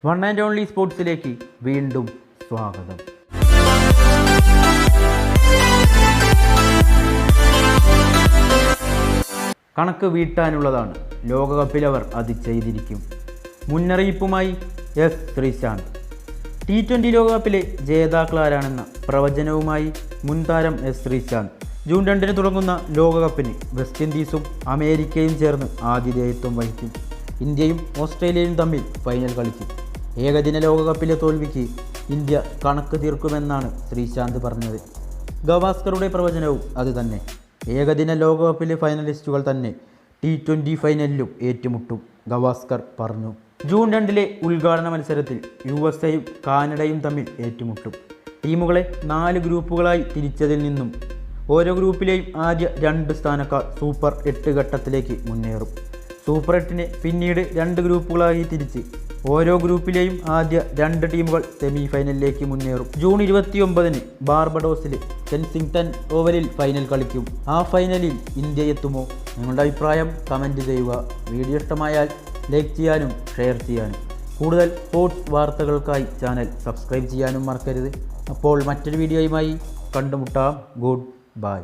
One and only സ്പോർട്സിലേക്ക് വീണ്ടും സ്വാഗതം. കണക്ക് വീട്ടാനുള്ളതാണ്. ലോകകപ്പിൽ അവർ അത് ചെയ്തിരിക്കും. മുന്നറിയിപ്പുമായി എസ് ശ്രീശാന്ത്. T20 ലോകകപ്പിലെ ജേതാക്കളാരാണെന്ന പ്രവചനവുമായി മുൻതാരം എസ് ശ്രീശാന്ത്. ജൂൺ 2 തുടങ്ങുന്ന ലോകകപ്പിന് വെസ്റ്റ് ഇൻഡീസും അമേരിക്കയും ചേർന്ന് ആതിഥേയത്വം വഹിക്കും. ഇന്ത്യയും ഓസ്ട്രേലിയയും തമ്മിൽ ഫൈനൽ കളിക്കും. ഏകദിന ലോകകപ്പിലെ തോൽവിക്ക് ഇന്ത്യ കണക്ക് തീർക്കുമെന്നാണ് ശ്രീശാന്ത് പറഞ്ഞത്. ഗവാസ്കറുടെ പ്രവചനവും അതുതന്നെ. ഏകദിന ലോകകപ്പിലെ ഫൈനലിസ്റ്റുകൾ തന്നെ T20 ഫൈനലിലും ഏറ്റുമുട്ടും, ഗവാസ്കർ പറഞ്ഞു. ജൂൺ 2 ഉദ്ഘാടന മത്സരത്തിൽ USA-യും കാനഡയും തമ്മിൽ ഏറ്റുമുട്ടും. ടീമുകളെ 4 ഗ്രൂപ്പുകളായി തിരിച്ചതിൽ നിന്നും ഓരോ ഗ്രൂപ്പിലെയും ആദ്യ 2 സ്ഥാനക്കാർ സൂപ്പർ 8 ഘട്ടത്തിലേക്ക് മുന്നേറും. സൂപ്പർ 8-നെ പിന്നീട് 2 ഗ്രൂപ്പുകളായി തിരിച്ച് ഓരോ ഗ്രൂപ്പിലെയും ആദ്യ 2 ടീമുകൾ സെമി ഫൈനലിലേക്ക് മുന്നേറും. ജൂൺ 29 ബാർബഡോസിലെ കെൻസിംഗ്ടൺ ഓവലിൽ ഫൈനൽ കളിക്കും. ആ ഫൈനലിൽ ഇന്ത്യ എത്തുമോ? നിങ്ങളുടെ അഭിപ്രായം കമൻറ്റ് ചെയ്യുക. വീഡിയോ ഇഷ്ടമായാൽ ലൈക്ക് ചെയ്യാനും ഷെയർ ചെയ്യാനും കൂടുതൽ സ്പോർട്സ് വാർത്തകൾക്കായി ചാനൽ സബ്സ്ക്രൈബ് ചെയ്യാനും മറക്കരുത്. അപ്പോൾ മറ്റൊരു വീഡിയോയുമായി കണ്ടുമുട്ടാം. Good bye.